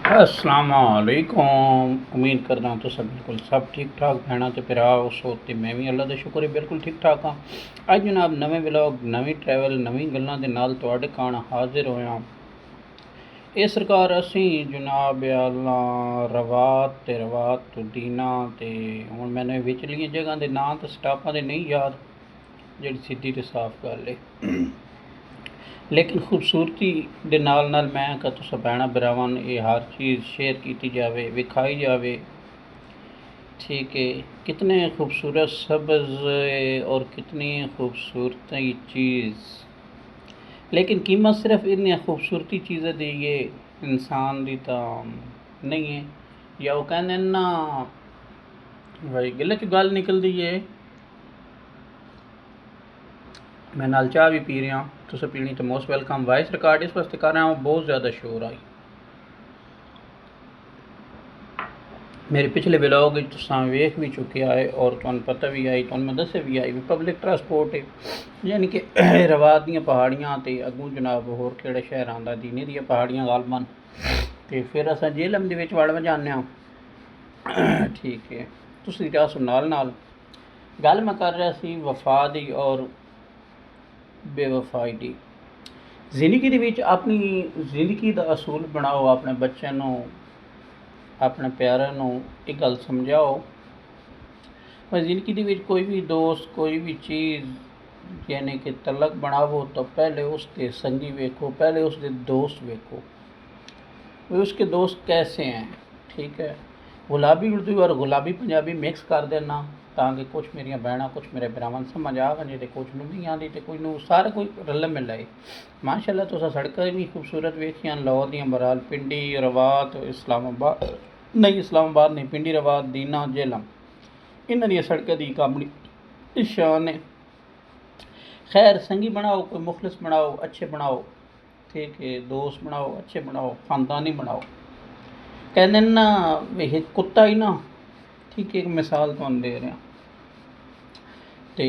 असलामुअलैकुम। उम्मीद करदा तुस बिल्कुल सब ठीक ठाक भैणां ते भरा उस ते मैं भी अल्लाह दा शुक्र है बिल्कुल ठीक ठाक हाँ। अज जनाब नवें व्लॉग नवीं ट्रैवल नवीं गल्लां दे नाल तुहाडे कान हाजिर होया। ਇਹ ਸਰਕਾਰ ਅਸੀਂ ਜਨਾਬ ਅੱਲਾ ਰਵਾਤ ਤੋਂ ਦੀਨਾ ਤੇ ਹੁਣ ਮੈਨੂੰ ਵਿਚਲੀਆਂ ਜਗ੍ਹਾ ਦੇ ਨਾਂ ਤੇ ਸਟਾਪਾਂ ਦੇ ਨਹੀਂ ਯਾਦ, ਜਿਹੜੀ ਸਿੱਧੀ ਤੇ ਸਾਫ਼ ਗੱਲ ਹੈ। ਲੇਕਿਨ ਖੂਬਸੂਰਤੀ ਦੇ ਨਾਲ ਨਾਲ ਮੈਂ ਕਿ ਤੁਸੀਂ ਭੈਣਾਂ ਭਰਾਵਾਂ ਨੂੰ ਇਹ ਹਰ ਚੀਜ਼ ਸ਼ੇਅਰ ਕੀਤੀ ਜਾਵੇ, ਵਿਖਾਈ ਜਾਵੇ। ठीक है, कितने खूबसूरत सब्ज़ और कितनी खूबसूरत चीज़, लेकिन कीमत सिर्फ इतनी खूबसूरती चीज़ें दी ये इंसान दी तो नहीं है। या वो कहने ना भाई गिले च गल निकलती है। मैं नाल चाह भी पी रहा, तुसें पीनी तो मोस्ट वेलकम। वॉइस रिकॉर्ड इस वास्ते कर रहा हूँ, बहुत ज़्यादा शोर आई। मेरे पिछले व्लॉग तुसां वेख भी चुके आए और तुहानूं पता भी आई, तुहानूं मैं दस्से भी आई भी पब्लिक ट्रांसपोर्ट है, यानी कि रवात दियां पहाड़ियां ते अगों जनाब होर केड़े शहर आंदा दीने दियां पहाड़ियां गालबन ते फिर असां जेलम दे विच वड़ जाने आं। ठीक है, तुसीं रहो नाल नाल। गल मैं कर रहा सी वफा दी और बेवफाई दी। जिंदगी दे विच अपनी जिंदगी दा असूल बनाओ, अपने बच्चों नूं अपने प्यारों नूं एक गल समझाओ। पर जिंदगी दे विच कोई भी दोस्त कोई भी चीज़ यानी कि तलक बनावो तो पहले उसके संगी वेखो, पहले उसके दोस्त वेखो, वे उसके दोस्त कैसे हैं। ठीक है, गुलाबी उर्दू और गुलाबी पंजाबी मिक्स कर देना ताकि कुछ मेरिया भैणां कुछ मेरे भरावां समझ आ वजे तो कुछ नूं नहीं आती तो कुछ नूं सारा कोई रल मिलाए। माशाअल्लाह तुसां सड़कां भी खूबसूरत वेखियां, लाहौर दियां बहरहाल पिंडी रवात इस्लामाबाद नहीं पिंडी रवात दीना जेलम इन्हां दियां सड़कां दी अपनी शान है। खैर संगी बनाओ, कोई मुखलिस बनाओ, अच्छे बनाओ। ठीक है, दोस्त बनाओ, अच्छे बनाओ, ख़ानदानी बनाओ। कहते ना एक कुत्ता ही ना, ठीक है, एक मिसाल तुहानूं दे रहा तो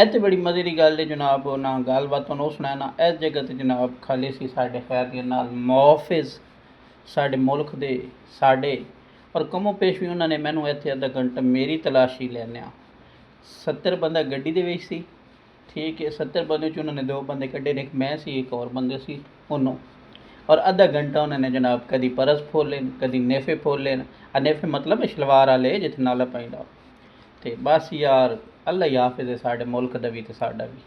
ते बड़ी मज़े की गल है जनाब। ना गलबात तुहानूं सुनाना इस जगह ते जनाब खाली सी साडे खैर दे नाल मुआफिज़ साडे मुल्क दे साडे और कमो पेश भी उन्होंने मैनू इत्थे अद्धा घंटा मेरी तलाशी लैने 70 बंदा गड्डी दे विच सी। ठीक है, 70 बंदे च उन्होंने 2 बंदे कड्ढे, एक मैं सी एक और बंदे सी उन्होंने, और अद्धा घंटा उन्होंने जनाब कदी परस फोले कदी नेफे फोले। नेफे मतलब शलवार वाले जिथे नाला पैंदा। तो बस यार अल्लाह ही हाफिज़ है साडे मुल्क दा भी ते साडा भी।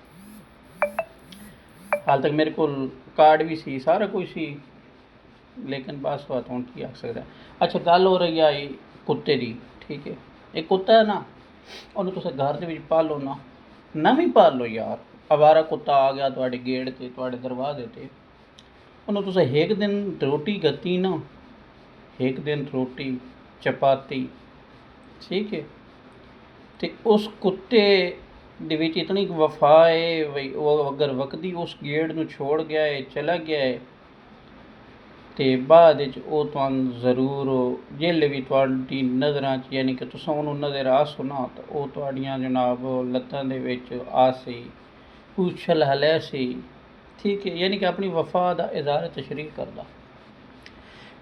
हाल तक मेरे को कार्ड भी सी सारा कुछ सी, लेकिन बस बात हूँ की आख सकदा। अच्छा गल हो रही है कुत्ते की। ठीक है, एक कुत्ता है ना, उन्होंने तुम घर के पालो ना भी पालो यार। अवारा कुत्ता आ गया तुहाडे गेट ते तुहाडे दरवाजे ते, उन्होंने तुम एक दिन रोटी गती ना, एक दिन रोटी चपाती। ठीक है, तो उस कुत्ते दे विच इतनी वफा है भाई, वो अगर वकदी उस गेट नूं छोड़ गया है चला गया है तो बाद वो तुहानूं ज़रूर जेल्ले भी तुहाडी नज़रां च यानी कि तुसां उहनूं नज़र आसो ना तो वो तुहाडियां जनाब लत्तां दे विच आसी उछल हलैसी। ठीक है, यानी कि अपनी वफा दा इज़हार तशरीफ करदा।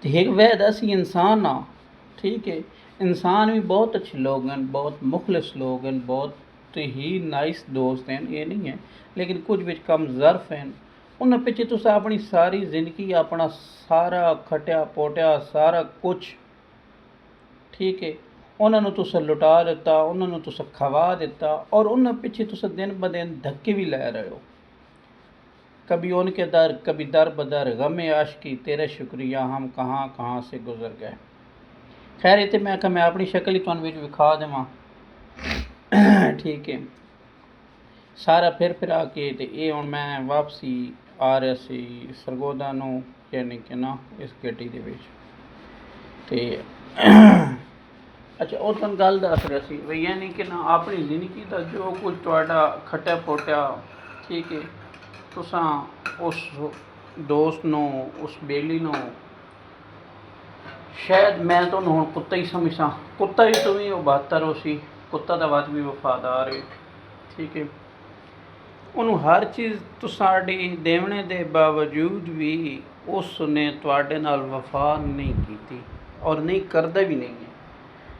तो एक वैद असी इंसान हाँ। ठीक है, इंसान भी बहुत अच्छे लोग हैं, बहुत मुखलिस लोग हैं, बहुत ही नाइस दोस्त हैं, ये नहीं है, लेकिन कुछ विच कम ज़र्फ हैं। उन्हें पिछे तुस अपनी सारी जिंदगी अपना सारा खटिया पोटिया सारा कुछ, ठीक है, उन्होंने तुस लुटा दिता, उन्होंने तुस खवा दिता, और उन्हें पिछे तुस दिन ब दिन धक्के भी लै रहे हो। कभी उनके दर कभी दर बदर गमे आशिकी तेरे शुक्रिया हम कहाँ कहाँ से गुजर गए। खैर इतने मैं अपनी शक्ल ही तुहानूं विच विखा देवां। ठीक है, सारा फिर आके तो ये हुण मैं वापसी आ रहा सी सरगोदा नूं यानी कि ना इस गड्डी दे विच ते अच्छा वो तुहानूं गल दस रहा सी बई यानी कि ना अपनी जिंदगी का जो कुछ तुहाडा खट्टिया पोटिया। ठीक है, तुसां उस दोस्त नूं उस बेली नूं शायद मैं तुहानूं हुण कुत्ता ही समझां, कुत्ता ही तुम्हें वो बहत्तर हो सी, कुत्ता दा वध भी वफादार है। ठीक है, ਉਹਨੂੰ ਹਰ ਚੀਜ਼ ਤੁਹਾਡੀ ਦੇਵਣੇ ਦੇ ਬਾਵਜੂਦ ਵੀ ਉਸ ਨੇ ਤੁਹਾਡੇ ਨਾਲ ਵਫਾ ਨਹੀਂ ਕੀਤੀ ਔਰ ਨਹੀਂ ਕਰਦਾ ਵੀ ਨਹੀਂ ਹੈ।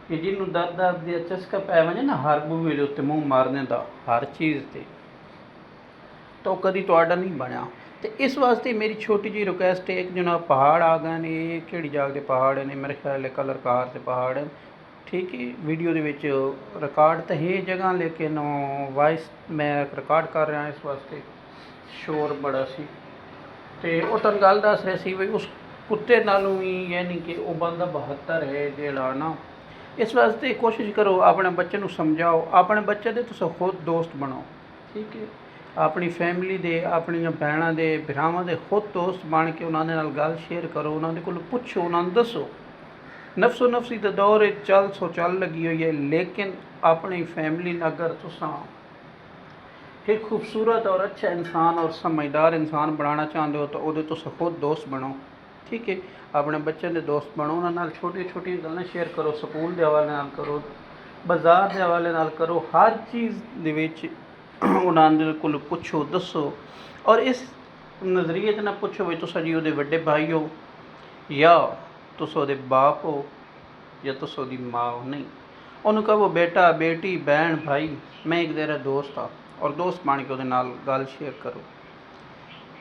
ਕਿ ਜਿਹਨੂੰ ਦਰਦ ਦੀ ਚਸਕਾ ਪੈ ਵਜੇ ਨਾ ਹਰ ਬੂਹੇ ਦੇ ਉੱਤੇ ਮੂੰਹ ਮਾਰਨੇ ਦਾ ਹਰ ਚੀਜ਼ 'ਤੇ, ਤਾਂ ਉਹ ਕਦੀ ਤੁਹਾਡਾ ਨਹੀਂ ਬਣਿਆ। ਤੇ ਇਸ ਵਾਸਤੇ ਮੇਰੀ ਛੋਟੀ ਜਿਹੀ ਰਿਕੁਐਸਟ ਹੈ, ਇੱਕ ਜਣਾ ਪਹਾੜ ਆ ਗਏ ਨੇ, ਇਹ ਕਿਹੜੀ ਜਗ੍ਹਾ ਦੇ ਪਹਾੜ ਨੇ, ਮੇਰੇ ਖਿਆਲ ਹੈ ਕਲਰ ਕਾਰ ਦੇ ਪਹਾੜ, ਠੀਕ ਹੈ। ਵੀਡੀਓ ਦੇ ਵਿੱਚ ਰਿਕਾਰਡ ਤਾਂ ਹੈ ਜਗ੍ਹਾ, ਲੇਕਿਨ ਵਾਇਸ ਮੈਂ ਰਿਕਾਰਡ ਕਰ ਰਿਹਾ ਇਸ ਵਾਸਤੇ ਸ਼ੋਰ ਬੜਾ ਸੀ। ਤੇ ਉਹ ਤੁਹਾਨੂੰ ਗੱਲ ਦੱਸ ਰਿਹਾ ਸੀ ਵੀ ਉਸ ਕੁੱਤੇ ਨਾਲੋਂ ਵੀ ਯਾਨੀ ਕਿ ਉਹ ਬੰਦਾ 72 ਹੈ ਜਿਹੜਾ ਨਾ। ਇਸ ਵਾਸਤੇ ਕੋਸ਼ਿਸ਼ ਕਰੋ, ਆਪਣੇ ਬੱਚੇ ਨੂੰ ਸਮਝਾਓ, ਆਪਣੇ ਬੱਚੇ ਦੇ ਤੁਸੀਂ ਖੁਦ ਦੋਸਤ ਬਣਾਓ, ਠੀਕ ਹੈ। ਆਪਣੀ ਫੈਮਿਲੀ ਦੇ, ਆਪਣੀਆਂ ਭੈਣਾਂ ਦੇ, ਭਰਾਵਾਂ ਦੇ ਖੁਦ ਦੋਸਤ ਬਣ ਕੇ ਉਹਨਾਂ ਦੇ ਨਾਲ ਗੱਲ ਸ਼ੇਅਰ ਕਰੋ, ਉਹਨਾਂ ਦੇ ਕੋਲ ਪੁੱਛੋ, ਉਹਨਾਂ ਨੂੰ ਦੱਸੋ। ਨਫਸੋ ਨਫਸੀ ਦਾ ਦੌਰ ਚੱਲ ਲੱਗੀ ਹੋਈ ਹੈ, ਲੇਕਿਨ ਆਪਣੀ ਫੈਮਿਲੀ ਨਾਲ ਅਗਰ ਤੁਸੀਂ एक खूबसूरत और अच्छा इंसान और समझदार इंसान बनाना चाहते हो तो वो तुम खुद दोस्त बनो, ठीक है। अपने बच्चों के दोस्त बनो, उन्होंने छोटी छोटी गल्लां शेयर करो, स्कूल के हवाले नाल करो, बाजार के हवाले नाल करो, हर चीज़ दे विच उन्होंने कोल पुछो, दसो। और इस नज़रिए च ना पुछो भी तुस जी वो वड्डे भाई हो या तुस वो बाप हो या तुस वो माँ हो, नहीं। उन्होंने कहो बेटा बेटी बहन भाई मैं एक तेरा दोस्त हाँ, और दोस्त बन के ਉਹਦੇ ਨਾਲ ਗੱਲ ਸ਼ੇਅਰ ਕਰੋ।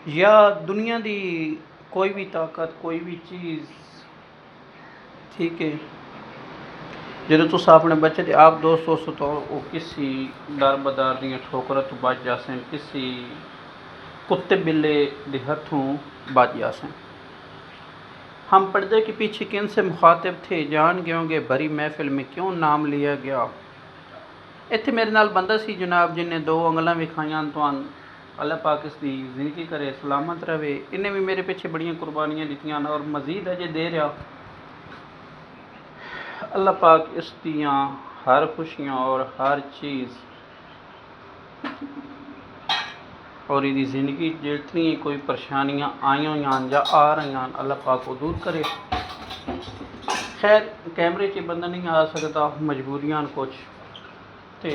ਜਾਂ ਦੁਨੀਆ ਦੀ ਕੋਈ ਵੀ ਤਾਕਤ, ਕੋਈ ਵੀ ਚੀਜ਼, ਠੀਕ ਹੈ, ਜਦੋਂ ਤੁਸੀਂ ਆਪਣੇ ਬੱਚੇ ਦੇ ਆਪ ਦੋਸਤ ਤੋਂ ਉਹ ਕਿਸੇ ਡਰ ਬਦਾਰ ਦੀਆਂ ਠੋਕਰਾਂ ਤੋਂ ਬਚ ਜਾਸਨ, ਕਿਸੇ कुत्ते बिल्ले के हाथों बच जासं। हम पर्दे के पीछे किन से मुखातिब थे, जान गए होंगे भरी महफिल में क्यों नाम लिया गया। इत्थे मेरे नाल बंदा सी जनाब जिन्हें 2 उंगलां विखाइयां, तुहान अल्लाह पाक इसकी ज़िंदगी करे, सलामत रहे। इन्हें भी मेरे पीछे बड़ियां कुर्बानियां दित्तियां और मज़ीद अजे दे रहा। अल्लाह पाक इस दियां हर खुशियां और हर चीज़ और यदि ज़िंदगी जितनी कोई परेशानियां आई हुई या आ रही हैं, अल्लाह पाक को दूर करे। खैर कैमरे च बंदा नहीं आ सकता, मजबूरियां कुछ, तो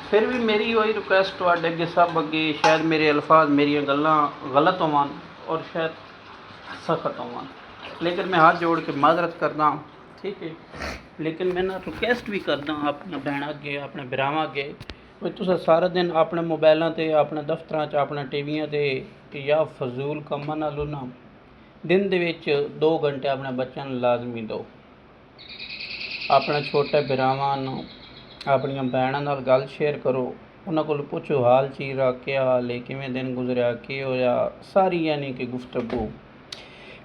फिर भी मेरी वही रिक्वेस्ट तुहाडे अगे सब अगे, शायद मेरे अल्फाज मेरिया गल्लां गलत होवन और शायद सख्त होवन, लेकिन मैं हाथ जोड़ के माजरत करदा, ठीक है। लेकिन मैं ना रिक्वेस्ट भी करदा अपने भैन अगे, अपने भरावां अगे, ਵੀ ਤੁਸੀਂ ਸਾਰਾ ਦਿਨ ਆਪਣੇ ਮੋਬਾਇਲਾਂ 'ਤੇ, ਆਪਣੇ ਦਫ਼ਤਰਾਂ 'ਚ, ਆਪਣੇ ਟੀਵੀਆਂ 'ਤੇ ਜਾਂ ਫਜ਼ੂਲ ਕੰਮਾਂ ਨਾਲੋਂ ਨਾ ਦਿਨ ਦੇ ਵਿੱਚ 2 ਘੰਟੇ ਆਪਣੇ ਬੱਚਿਆਂ ਨੂੰ ਲਾਜ਼ਮੀ ਦਿਓ। ਆਪਣੇ ਛੋਟੇ ਭਰਾਵਾਂ ਨੂੰ, ਆਪਣੀਆਂ ਭੈਣਾਂ ਨਾਲ ਗੱਲ ਸ਼ੇਅਰ ਕਰੋ, ਉਹਨਾਂ ਕੋਲ ਪੁੱਛੋ ਹਾਲ ਚਾਲ, ਕੀ ਹਾਲ ਹੈ, ਕਿਵੇਂ ਦਿਨ ਗੁਜ਼ਰਿਆ, ਕੀ ਹੋਇਆ, ਸਾਰੀ ਯਾਨੀ ਕਿ ਗੁਫ਼ਤਗੂ।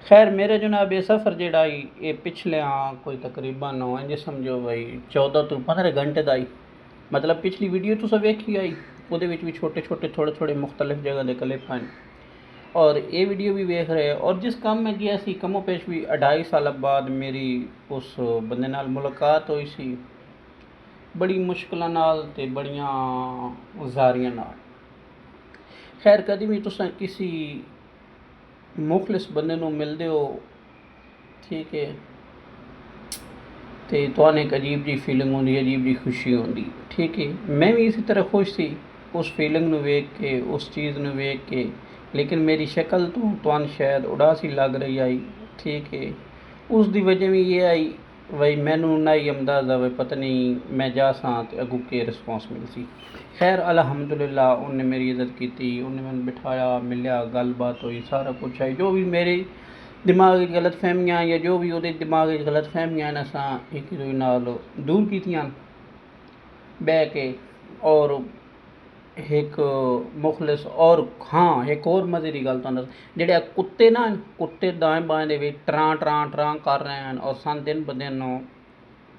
खैर मेरे जनाब ये सफ़र जोड़ा ये पिछले कोई तकरीबन इंज समझो भाई 14 तो 15 घंटे का ही, मतलब पिछली वीडियो तुस वेखी आई, वो भी छोटे छोटे थोड़े मुख्तलिफ जगह के क्लिप हैं, और ये वीडियो भी वेख रहे। और जिस काम में गया सी कमो पेश भी 2.5 साल बाद मेरी उस बंदे नाल मुलाकात हुई सी, बड़ी मुश्किलों नाल ते बड़ियां ज़ारियां नाल। खैर कभी भी तुस किसी मुखलिस बंदे नूं मिलदे हो, ठीक है, तो तुहानूं एक अजीब जी फीलिंग होंदी, अजीब जी खुशी होंदी, ठीक है। मैं भी इसी तरह खुश सी उस फीलिंग नूं वेख के, उस चीज़ नूं वेख के, लेकिन मेरी शक्ल तो तुहानूं शायद उदासी लग रही आई, ठीक है। उस दी वजह भी ये आई भाई मैनूं ना ही अंदाज़ा वे पता नहीं मैं जा सां ते अगू के रिस्पॉन्स मिलसी। खैर अल्हम्दुलिल्लाह उन्हें मेरी इज़्ज़त की, उन्हें मैंने बिठाया, मिलिया, गलबात हुई, सारा कुछ है। जो भी मेरे दिमाग की गलत फहमियाँ या जो भी वो दिमाग की गलत फहमियाँ असा एक दूजे नाल दूर कीतियां बह के। और एक मुखलिस और हाँ एक और मज़े की गल तुहानूं जिहड़े कुत्ते ना, कुत्ते दाएं बाएं दे विच ट्रां ट्रां ट्रां कर रहे हैं और सन दिन ब दिन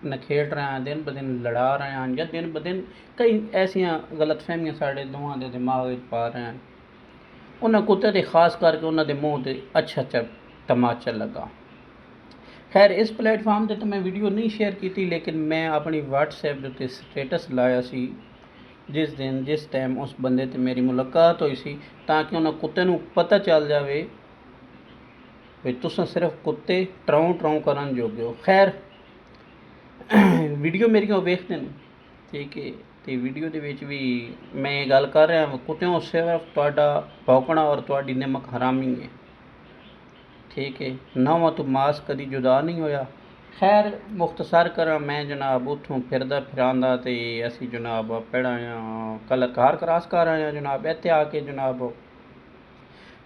नखेड़ रहे हैं, दिन ब दिन लड़ा रहे हैं, या दिन ब दिन कई ऐसियां गलत फहमियां साढ़े दोवां दे दिमाग विच पा रहे हैं। उन्हें कुत्ते ते खास करके उन्होंने मूँह ते अच्छा तमाचा लगा। खैर इस प्लेटफार्म पर तो मैं वीडियो नहीं शेयर की, लेकिन मैं अपनी व्हाट्सएप के उत्ते स्टेटस लाया सी जिस दिन जिस टाइम उस बंदे ते मेरी मुलाकात हुई सी, ताकि उन्हें कुत्ते नूं पता चल जाए भी तुस सिर्फ कुत्ते ट्राउं ट्राउं करन जोगे हो। खैर वीडियो मेरी वेखते हैं, ठीक है, ਤੇ ਵੀਡੀਓ ਦੇ ਵਿੱਚ ਵੀ ਮੈਂ ਇਹ ਗੱਲ ਕਰ ਰਿਹਾ ਕੁੱਤਿਓ ਸਿਰਫ ਤੁਹਾਡਾ ਭੌਂਕਣਾ ਔਰ ਤੁਹਾਡੀ ਨਿਮਕ ਹਰਾਮੀ ਹੈ, ਠੀਕ ਹੈ। ਨਹੁੰਆਂ ਤੋਂ ਮਾਸ ਕਦੀ ਜੁਦਾ ਨਹੀਂ ਹੋਇਆ। ਖੈਰ ਮੁਖਤਸਰ ਕਰਾਂ, ਮੈਂ ਜਨਾਬ ਉੱਥੋਂ ਫਿਰਦਾ ਫਿਰਾਂਦਾ ਤੇ ਅਸੀਂ ਜਨਾਬ ਪਹਿਲਾਂ ਕੱਲ੍ਹ ਕਾਰ ਕਰਾਸ ਕਰ ਆਏ ਹਾਂ ਜਨਾਬ। ਇੱਥੇ ਆ ਕੇ ਜਨਾਬ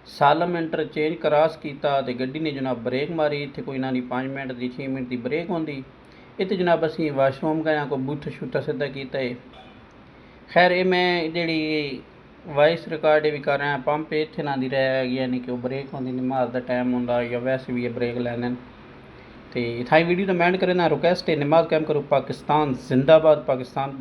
ਸਾਲਮ ਇੰਟਰਚੇਂਜ ਕਰਾਸ ਕੀਤਾ ਤੇ ਗੱਡੀ ਨੇ ਜਨਾਬ ਬ੍ਰੇਕ ਮਾਰੀ। ਇੱਥੇ ਕੋਈ ਨਾ ਨਹੀਂ 5 ਮਿੰਟ ਦੀ 6 ਮਿੰਟ ਦੀ ਬ੍ਰੇਕ ਹੁੰਦੀ। ਇੱਥੇ ਜਨਾਬ ਅਸੀਂ ਵਾਸ਼ਰੂਮ ਗਏ, ਕੋਈ ਬੂਥ ਸ਼ੂਟਾ ਸਿੱਧਾ ਕੀਤਾ ਹੈ। ਖੈਰ ਇਹ ਮੈਂ ਜਿਹੜੀ ਵਾਇਸ ਰਿਕਾਰਡ ਵੀ ਕਰ ਰਿਹਾ, ਪੰਪ ਇੱਥੇ ਨਾ ਦੀ ਰਹਿ ਹੈਗੀ, ਯਾਨੀ ਕਿ ਉਹ ਬ੍ਰੇਕ ਹੁੰਦੀ ਨਮਾਜ਼ ਦਾ ਟਾਈਮ ਹੁੰਦਾ ਜਾਂ ਵੈਸੇ ਵੀ ਇਹ ਬ੍ਰੇਕ ਲੈਣ ਤੇ ਇਥਾਈ ਵੀਡੀਓ ਦਾ ਮੈਂਡ करे ना रिक्वेस्ट है, नमाज कैम करो, पाकिस्तान जिंदाबाद, पाकिस्तान।